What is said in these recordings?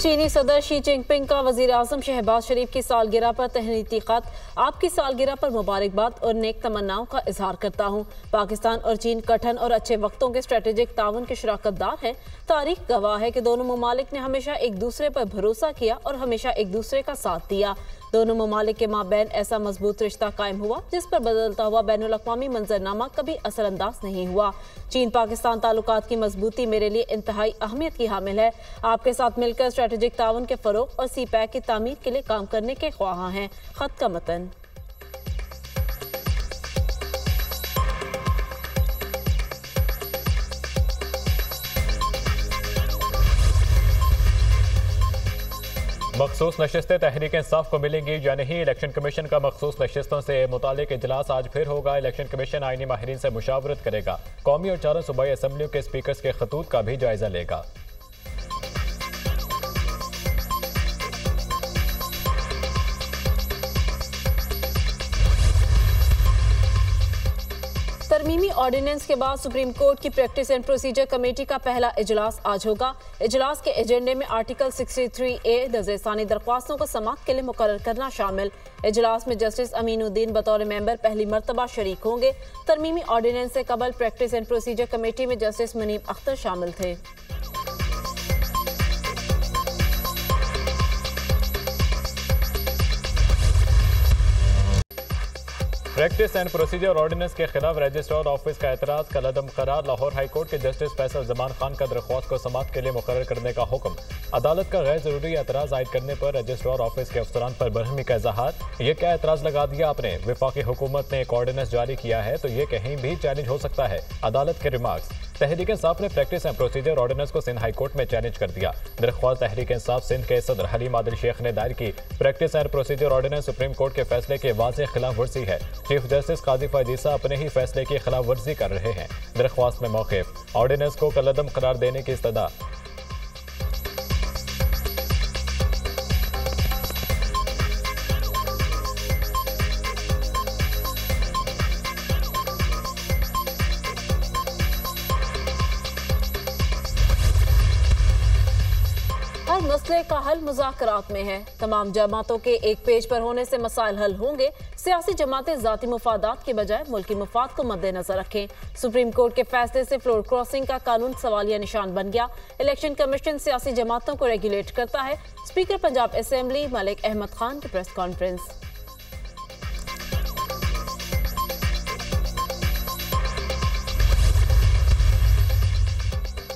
चीनी सदर Xi Jinping का वजीर आजम शहबाज शरीफ की सालगिरह पर तहनीती खत। आपकी सालगिरह पर मुबारकबाद और नेक तमन्नाओं का इजहार करता हूँ। पाकिस्तान और चीन कठिन और अच्छे वक्तों के स्ट्रेटेजिक ताउन के शराकतदार हैं। तारीख गवाह है कि दोनों ममालिक ने हमेशा एक दूसरे पर भरोसा किया और हमेशा एक दूसरे का साथ दिया। दोनों ममालिक के माबैन ऐसा मजबूत रिश्ता कायम हुआ जिस पर बदलता हुआ बैनुल अक़वामी मंजरनामा कभी असरअंदाज नहीं हुआ। चीन पाकिस्तान ताल्लुकात की मजबूती मेरे लिए इंतहाई अहमियत की हामिल है। आपके साथ मिलकर स्ट्रेटेजिक ताउन के फरोग और सी पैक की तामीर के लिए काम करने के ख्वाहां हैं। खत का मतन। मखसूस नशिस्तें तहरीक इंसाफ को मिलेंगी या नहीं। इलेक्शन कमीशन का मखसूस नशिस्तों से मुतालिक इजलास आज फिर होगा। इलेक्शन कमीशन आईनी माहिरीन से मुशावरत करेगा। कौमी और चारों सूबाई असम्बलियों के स्पीकर्स के खतूत का भी जायजा लेगा। तरमीमी ऑर्डिनेंस के बाद सुप्रीम कोर्ट की प्रैक्टिस एंड प्रोसीजर कमेटी का पहला इजलास आज होगा। इजलास के एजेंडे में आर्टिकल 63A नज़रसानी दरख्वास्तों को समाअत के लिए मुकर्रर करना शामिल। इजलास में जस्टिस अमीनुद्दीन बतौर मेंबर पहली मरतबा शरीक होंगे। तरमीमी ऑर्डिनेंस से कबल प्रैक्टिस एंड प्रोसीजर कमेटी में जस्टिस मुनीब अख्तर शामिल थे। प्रैक्टिस एंड प्रोसीजर ऑर्डिनेंस के खिलाफ रजिस्ट्रार ऑफिस का एतराज का लदम करार। लाहौर हाई कोर्ट के जस्टिस फैसल जमान खान का दरख्वास्त को समाअत के लिए मुकर्रर करने का हुक्म। अदालत का गैर जरूरी एतराज आयद करने पर रजिस्ट्रार ऑफिस के अफसरान पर बरहमी का इजहार। ये क्या एतराज लगा दिया आपने? वफाकी हुकूमत ने एक ऑर्डिनेंस जारी किया है तो ये कहीं भी चैलेंज हो सकता है। अदालत के रिमार्क्स। तहरीक इंसाफ ने प्रैक्टिस एंड प्रोसीजर ऑर्डिनेंस को सिंध हाई कोर्ट में चैलेंज कर दिया। दरख्वास्त तहरीक इंसाफ सिंध के सदर हलीम आदिल शेख ने दायर की। Practice and procedure ordinance Supreme Court के फैसले के वाज़ेह खिलाफ वर्जी है। चीफ जस्टिस काजी फैजीसा अपने ही फैसले की खिलाफ वर्जी कर रहे हैं। दरख्वास्त में मौक़िफ़। ऑर्डिनेंस को कलअदम करार देने की इस्तदा। हर मसले का हल मुज़ाकरात में है। तमाम जमातों के एक पेज पर होने से मसाइल हल होंगे। सियासी जमातें ज़ाती मुफादात के बजाय मुल्की मुफाद को मद्देनजर रखें। सुप्रीम कोर्ट के फैसले से फ्लोर क्रॉसिंग का कानून सवालिया निशान बन गया। इलेक्शन कमीशन सियासी जमातों को रेगुलेट करता है। स्पीकर पंजाब असेंबली मलिक अहमद खान की प्रेस कॉन्फ्रेंस।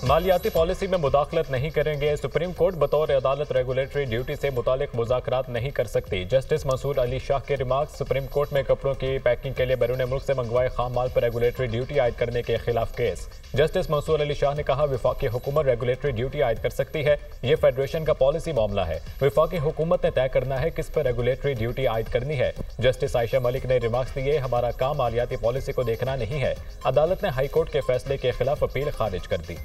मालियाती पॉलिसी में मुदाखलत नहीं करेंगे। सुप्रीम कोर्ट बतौर अदालत रेगुलेटरी ड्यूटी से मुतालिक मुज़ाकरात नहीं कर सकती। जस्टिस मंसूर अली शाह के रिमार्क्स। सुप्रीम कोर्ट में कपड़ों की पैकिंग के लिए बैरून मुल्क से मंगवाए खाम माल पर रेगुलेटरी ड्यूटी आयद करने के खिलाफ केस। जस्टिस मंसूर अली शाह ने कहा वफाकी हुकूमत रेगुलेटरी ड्यूटी आयद कर सकती है। ये फेडरेशन का पॉलिसी मामला है। वफाकी हुकूमत ने तय करना है किस पर रेगुलेटरी ड्यूटी आयद करनी है। जस्टिस आयशा मलिक ने रिमार्क्स दिए हमारा काम मालियाती पॉलिसी को देखना नहीं है। अदालत ने हाई कोर्ट के फैसले के खिलाफ अपील खारिज कर दी।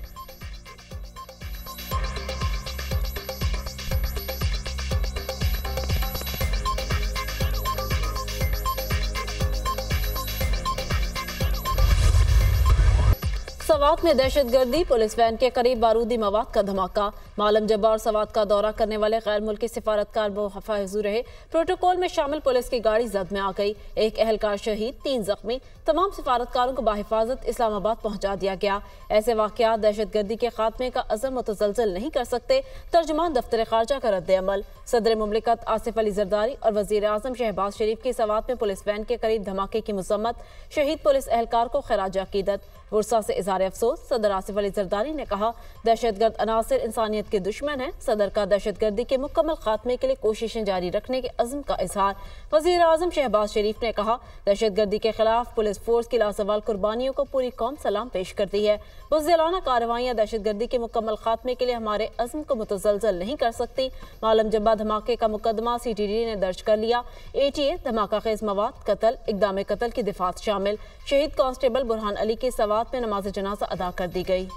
सवात में दहशतगर्दी। पुलिस वैन के करीब बारूदी मवाद का धमाका। मालम जब्बा और सवात का दौरा करने वाले गैर मुल्की सिफारतकार महफूज रहे। प्रोटोकॉल में शामिल पुलिस की गाड़ी जद में आ गई। एक अहलकार शहीद, 3 जख्मी। तमाम सिफारतकारों को बाहिफाजत इस्लामाबाद पहुंचा दिया गया। ऐसे वाकयात दहशतगर्दी के खात्मे का अज़म मुतसलसल नहीं कर सकते। तर्जुमान दफ्तर खारजा का रद्द अमल। सदर मुमलिकत आसिफ अली जरदारी और वजीर आजम शहबाज शरीफ की सवात में पुलिस वैन के करीब धमाके की मजम्मत। शहीद पुलिस एहलकार को खराज अकीदत। वर्सा से इज़हार अफसोस। सदर आसिफ अली जरदारी ने कहा दहशतगर्द अनासिर इंसानियत के दुश्मन है। सदर का दहशतगर्दी के मुकम्मल खात्मे के लिए कोशिशें जारी रखने के अज़्म का इजहार। वज़ीर आज़म शहबाज शरीफ ने कहा दहशतगर्दी के खिलाफ पुलिस फोर्स की लाजवाल कुर्बानियों को पूरी कौम सलाम पेश करती है। बुज़दिलाना कार्रवाइयाँ दहशतगर्दी के मुकम्मल खात्मे के लिए हमारे अज़्म को मुतज़लज़ल नहीं कर सकती। मालम जब्बा धमाके का मुकदमा CTD ने दर्ज कर लिया। ATA धमाका खेज मवाद, कत्ल, इक़दाम कत्ल की दिफात शामिल। शहीद कांस्टेबल बुरहान अली की सवात में नमाज जनाजा अदा कर दी गई।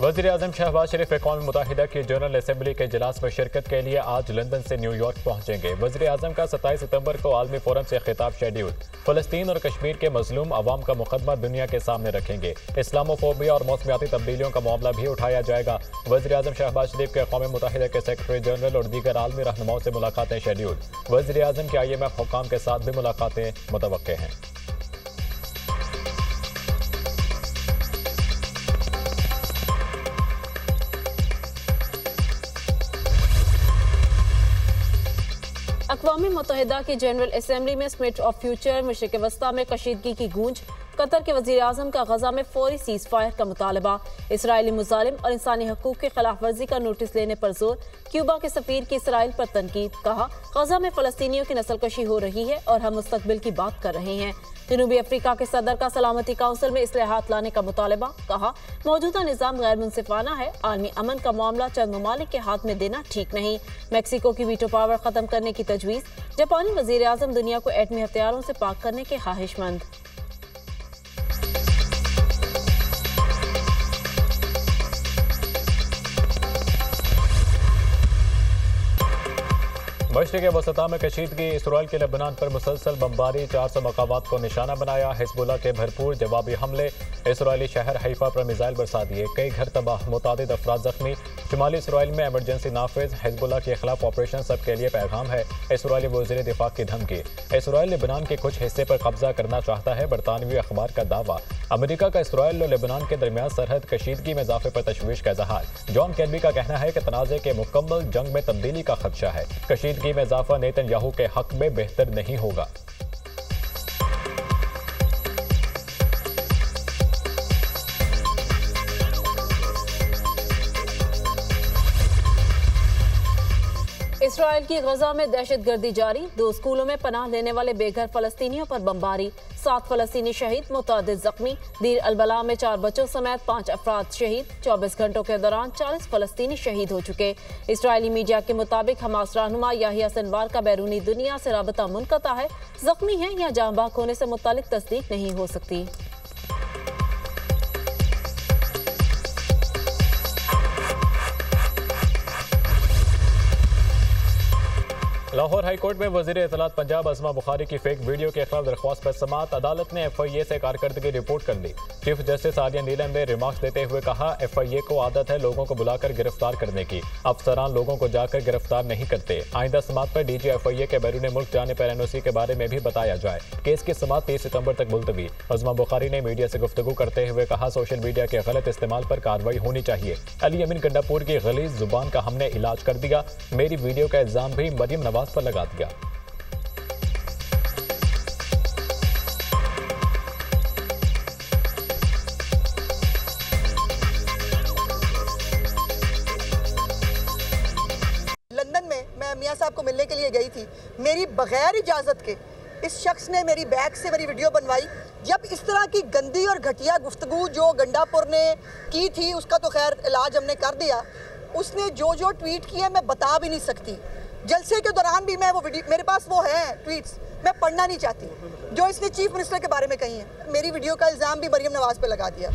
वज़ीर आज़म शहबाज शरीफ अक़वाम मुत्तहिदा की जनरल असम्बली के इजलास में शिरकत के लिए आज लंदन से न्यूयॉर्क पहुंचेंगे। वज़ीर आज़म का 27 सितंबर को आलमी फोरम से खिताब शेड्यूल। फ़लस्तीन और कश्मीर के मजलूम अवाम का मुकदमा दुनिया के सामने रखेंगे। इस्लामोफोबिया और मौसमियाती तब्दीलियों का मामला भी उठाया जाएगा। वज़ीर आज़म शहबाज शरीफ के अक़वाम मुत्तहिदा के सेक्रेटरी जनरल और दीगर आलमी रहनुमाओं से मुलाकातें शेड्यूल। वज़ीर आज़म की IMF हुक्काम के साथ भी मुलाकातें मुतवक्के हैं। अक़वाम मुत्तहिदा की जनरल असम्बली में समिट ऑफ फ्यूचर मशरिक़ वस्ता में कशीदगी की गूंज। कतर के वज़ीर आज़म का गजा में फौरी सीज़ फायर का मुतालबा। इसराइली मुजालिम और इंसानी हकूक़ की खिलाफ वर्जी का नोटिस लेने पर जोर। क्यूबा के सफ़ीर की इसराइल पर तनकीद। कहा, गजा में फ़लस्तीनियों की नस्लकशी हो रही है और हम मुस्तकबिल की बात कर रहे हैं। जनूबी अफ्रीका के सदर का सलामती काउंसिल में इस्लाहात लाने का मुतालबा। कहा, मौजूदा निज़ाम गैर मुनसिफाना है। आलमी अमन का मामला चंद ममालिक के हाथ में देना ठीक नहीं। मैक्सिको की वीटो पावर ख़त्म करने की तजवीज़। जापानी वज़ीर आज़म दुनिया को एटमी हथियारों से पाक करने के ख्वाहिशमंद। मशरिक़ वसता में कशीदगी। इसराइल के लेबनान पर मुसलसल बमबारी। 400 मकामात को निशाना बनाया। हिज़्बुल्लाह के भरपूर जवाबी हमले। इसराइली शहर हैफा पर मिसाइल बरसा दिए। कई घर तबाह, मुतादिद अफराद जख्मी। शुमाली इसराइल में एमरजेंसी नाफिज। हिज़्बुल्लाह के खिलाफ ऑपरेशन सबके लिए पैगाम है। इसराइली वज़ीर दिफा की धमकी। इसराइल लेबनान के कुछ हिस्से पर कब्जा करना चाहता है। बरतानवी अखबार का दावा। अमेरिका का इसराइल और लेबनान के दरमियान सरहद कशीदगी में इजाफे पर तशवीश का इजहार। जॉन केरबी का कहना है कि तनाज़े के मुकम्मल जंग में तब्दीली का खदशा है। कशीदगी में इजाफा नेतन्याहू के हक में बेहतर नहीं होगा। इसराइल की गजा में दहशतगर्दी जारी। 2 स्कूलों में पनाह लेने वाले बेघर फलस्तीनियों पर बमबारी। 7 फलस्तीनी शहीद, मुतादिद जख्मी। दीर अलबला में 4 बच्चों समेत 5 अफराद शहीद। 24 घंटों के दौरान 40 फलस्तीनी शहीद हो चुके। इसराइली मीडिया के मुताबिक हमास रहनुमा याहिया सिनवार का बैरूनी दुनिया से राबता मुनक़ता है। जख्मी है या जाँ बाक होने से मुतालिक तस्दीक नहीं हो सकती। लाहौर हाईकोर्ट में वज़ीर इत्तलात पंजाब अज़मा बुखारी की फेक वीडियो के खिलाफ दरख्वास्त पर समाअत। अदालत ने FIA से कारकर्दगी रिपोर्ट कर ली। चीफ जस्टिस आर्या नीलम ने रिमार्क्स देते हुए कहा, FIA को आदत है लोगों को बुलाकर गिरफ्तार करने की। अफसरान लोगों को जाकर गिरफ्तार नहीं करते। आइंदा समाअत पर DG FIA के बैरून मुल्क जाने पर NOC के बारे में भी बताया जाए। केस की समाअत 30 सितंबर तक मुलतवी। अज़मा बुखारी ने मीडिया से गुफ्तगू करते हुए कहा, सोशल मीडिया के गलत इस्तेमाल पर कार्रवाई होनी चाहिए। अली अमीन गंडापुर की गलीज जुबान का हमने इलाज कर दिया। मेरी वीडियो का इल्जाम भी मरियम नवाज पर लगा दिया। लंदन में मैं मियां साहब को मिलने के लिए गई थी। मेरी बगैर इजाज़त के इस शख्स ने मेरी बैग से मेरी वीडियो बनवाई। जब इस तरह की गंदी और घटिया गुफ्तगू जो गंडापुर ने की थी, उसका तो खैर इलाज हमने कर दिया। उसने जो जो ट्वीट किया मैं बता भी नहीं सकती। जलसे के दौरान भी मैं वो वीडियो, मेरे पास वो है ट्वीट्स, मैं पढ़ना नहीं चाहती जो इसने चीफ मिनिस्टर के बारे में कही है। मेरी वीडियो का इल्ज़ाम भी मरियम नवाज पे लगा दिया।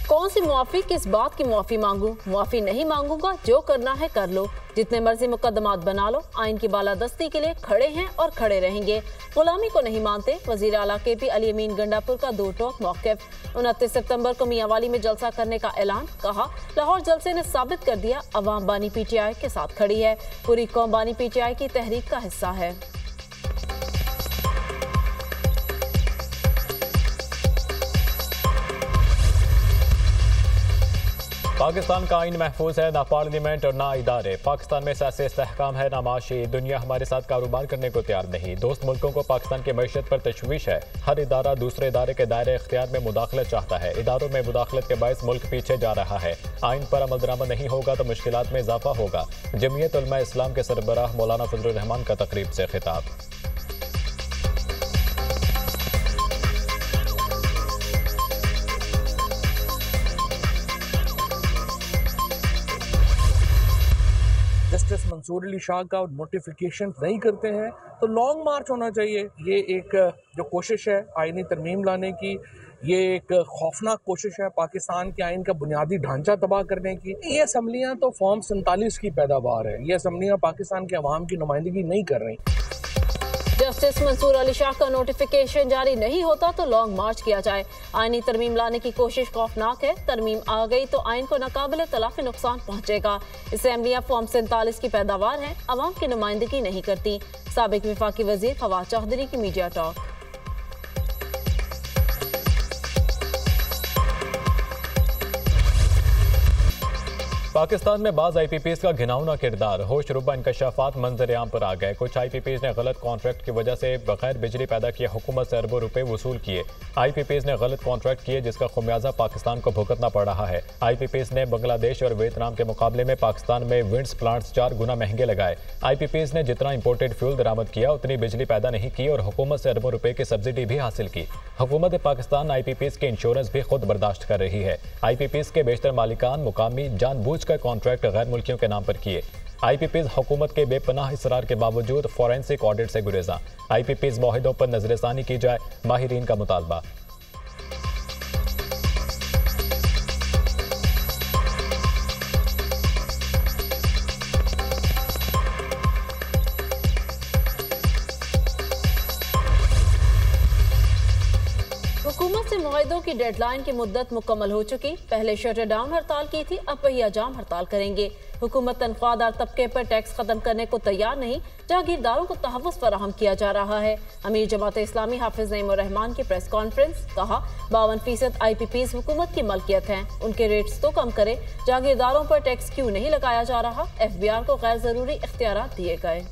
कौन सी मुआफ़ी, किस बात की मुआफ़ी मांगूं? मुआफ़ी नहीं मांगूंगा, जो करना है कर लो। जितने मर्जी मुकदमात बना लो, आइन की बालादस्ती के लिए खड़े हैं और खड़े रहेंगे। गुलामी को नहीं मानते। वज़ीर आला KP अली अमीन गंडापुर का 2 टोक मौक़िफ़। 29 सितंबर को मियांवाली में जलसा करने का ऐलान। कहा, लाहौर जलसे ने साबित कर दिया अवाम बानी PTI के साथ खड़ी है। पूरी कौम बानी PTI की तहरीक का हिस्सा है। पाकिस्तान का आइन महफूज है, ना पार्लियामेंट और ना इदारे। पाकिस्तान में सियासी इस्तेहकाम है, ना माशी। दुनिया हमारे साथ कारोबार करने को तैयार नहीं। दोस्त मुल्कों को पाकिस्तान की मैशत पर तशवीश है। हर इदारा दूसरे इदारे के दायरे इख्तियार में मुदाखलत चाहता है। इदारों में मुदाखलत के बायस मुल्क पीछे जा रहा है। आइन पर अमल दरामद नहीं होगा तो मुश्किलात में इजाफा होगा। जमीयत उलमा इस्लाम के सरबराह मौलाना फजलुर रहमान का तकरीब से खिताब। जस्टिस मंसूर अली शाह का नोटिफिकेशन नहीं करते हैं तो लॉन्ग मार्च होना चाहिए। ये एक जो कोशिश है आईनी तरमीम लाने की, ये एक खौफनाक कोशिश है पाकिस्तान के आइन का बुनियादी ढांचा तबाह करने की। ये असम्बलियाँ तो फॉर्म 47 की पैदावार है, ये असम्बलियाँ पाकिस्तान के अवाम की नुमाइंदगी नहीं कर रही। जस्टिस मंसूर अली शाह का नोटिफिकेशन जारी नहीं होता तो लॉन्ग मार्च किया जाए। आईनी तरमीम लाने की कोशिश खौफनाक है। तरमीम आ गई तो आइन को नाकाबिले तलाफी नुकसान पहुंचेगा। असेंबलियां फॉर्म 47 की पैदावार हैं, अवाम की नुमाइंदगी नहीं करती। साबिक विफाकी वजीर फवाद चौधरी की मीडिया टॉक। पाकिस्तान में बाज़ IPPs का घिनौना किरदार, होश रुबा इंकशाफात मंजर आम पर आ गए। कुछ IPPs ने गलत कॉन्ट्रैक्ट की वजह से बगैर बिजली पैदा किए हुकूमत से अरबों रुपए वसूल किए। IPPs ने गलत कॉन्ट्रैक्ट किए जिसका खुमियाजा पाकिस्तान को भुगतना पड़ रहा है। IPPs ने बांग्लादेश और वियतनाम के मुकाबले में पाकिस्तान में विंड्स प्लांट्स 4 गुना महंगे लगाए। IPPs ने जितना इंपोर्टेड फ्यूल दरामद किया उतनी बिजली पैदा नहीं की और हुकूमत से अरबों रुपए की सब्सिडी भी हासिल की। हुकूमत पाकिस्तान IPPs के इंश्योरेंस भी खुद बर्दाश्त कर रही है। IPPs के बेशतर मालिकान मुकामी जानबूझ कर कॉन्ट्रैक्ट गैर मुल्कियों के नाम पर किए। IPPs हुकूमत के बेपनाह इसरार के बावजूद फॉरेंसिक ऑडिट से गुरेजा। IPPs मुआहिदों पर नजरसानी की जाए, माहिरीन का मुतालबा। हुकूमत से मुआहिदों की डेडलाइन की मुद्दत मुकम्मल हो चुकी। पहले शटर डाउन हड़ताल की थी, अब पहिया जाम हड़ताल करेंगे। हुकूमत तनख्वाहदार तबके पर टैक्स खत्म करने को तैयार नहीं, जागीरदारों को तहव्वुज़ फराहम किया जा रहा है। अमीर जमात इस्लामी हाफिज नईमुर रहमान की प्रेस कॉन्फ्रेंस, कहा 52% IPPs हुकूमत की मलकियत हैं, उनके रेट्स तो कम करे। जागीरदारों पर टैक्स क्यों नहीं लगाया जा रहा? FBR को गैर जरूरी इख्तियारात दिए गए।